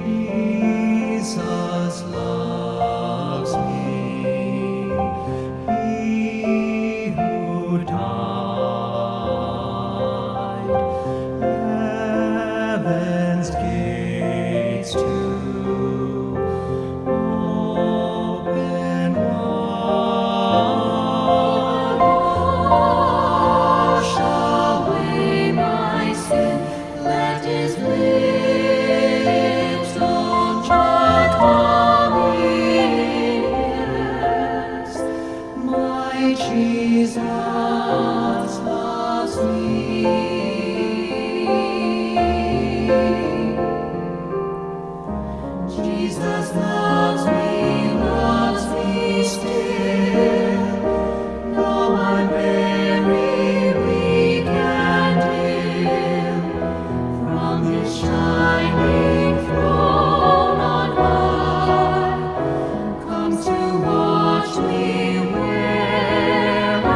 Jesus loves me, He who died, heaven's gates to open wide, wash away my sin, let His lips of joy come in. Yes, my Jesus loves me. Jesus loves me still, though I'm very weak and ill. From His shining throne on high, comes to watch me where I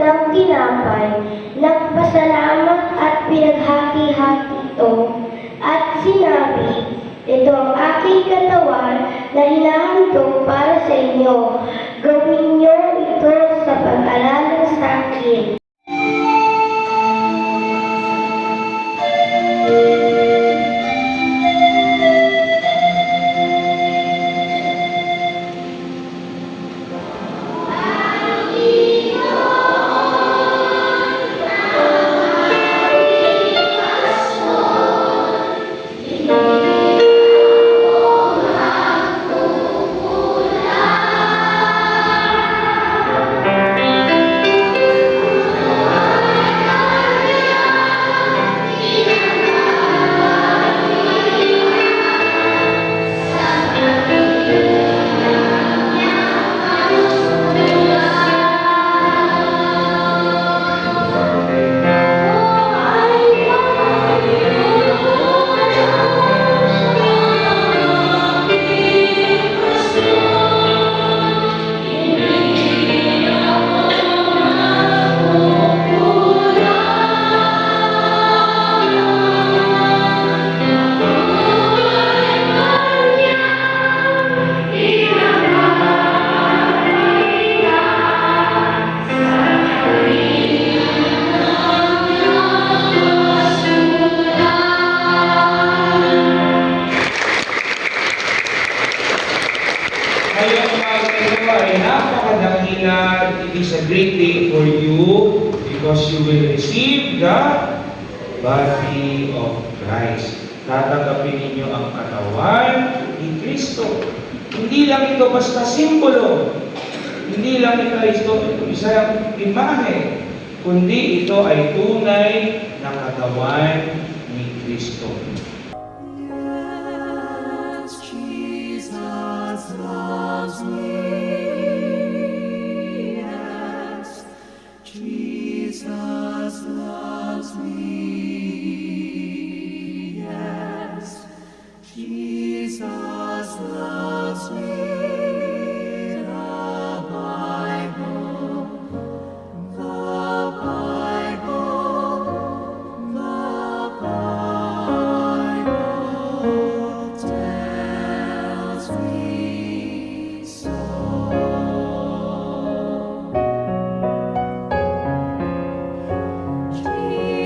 ng tinapay, nagpasalamat at pinaghati-hati ito, at sinabi, ito ang aking katawan na hinahandog para sa inyo. Gawin niyo ito sa pag-alala sa akin. It is a great day for you because you will receive the body of Christ. Tatanggapin ninyo ang katawan ni Kristo. Hindi lang ito basta simbolo hindi lang ni Kristo ito isang imahe, kundi ito ay tunay na katawan ni Kristo. Yes, Jesus loves me. Yes, Jesus loves me. Yes, Jesus loves me. The Bible, the Bible, the Bible tells me so.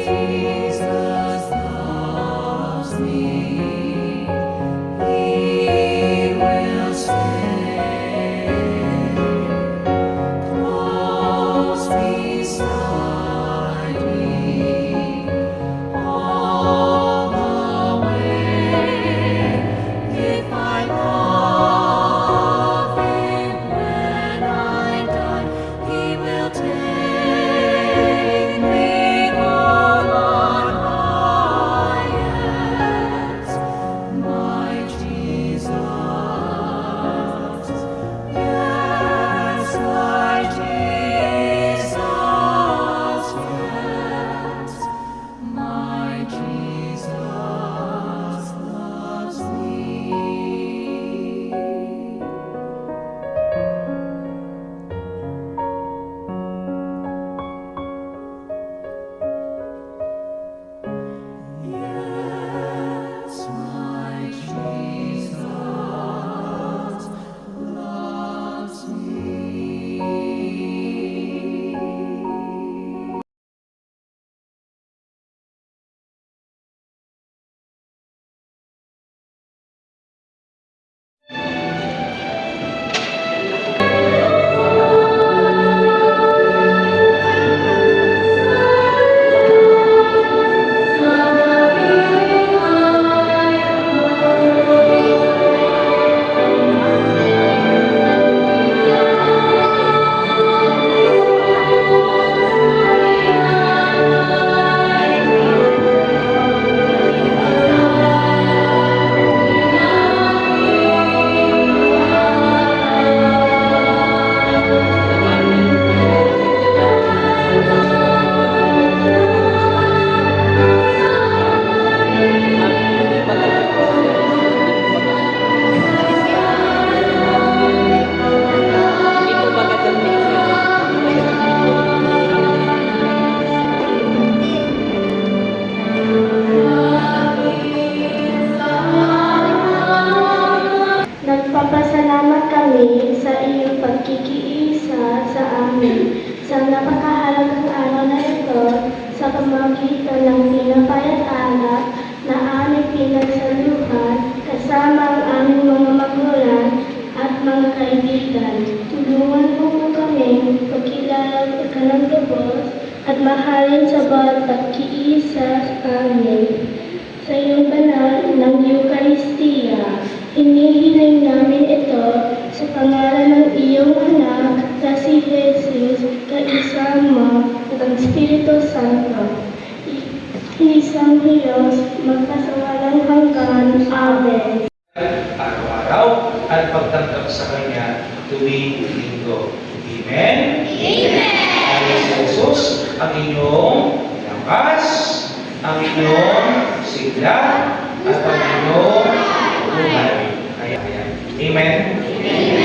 Jesus loves me. He will stay close beside me all the way. If I love Him when I die, He will take me home on high. Yes, my Jesus. Yes, my Jesus. Yes, my Jesus loves me. Yes, my Jesus loves me. Nagpapasalamat kami sa iyong pagkikiisa sa amin sa napakahalagang araw na ito sa pamamagitan ng tinapay at alak na aming pinagsaluhan kasama ang aming mga magulang at mga kaibigan. Tulungan mo po kami pagkilala ka ng lubos at mahalin sa bawat pagkiisa sa amin. Sa iyong banal ng Eucharistia, hinihiling namin ito sa pangalan ng iyong anak na si Jesus, kaisama ng Espiritu Santo. Isang Diyos, magpasawalang hanggan. Amen. Araw-araw at pagtanggap sa Kanya tuwing linggo. Amen? Amen. Amen sa Jesus, ang inyong lakas, ang inyong sigla, at ang inyong buhay. Amen? Amen.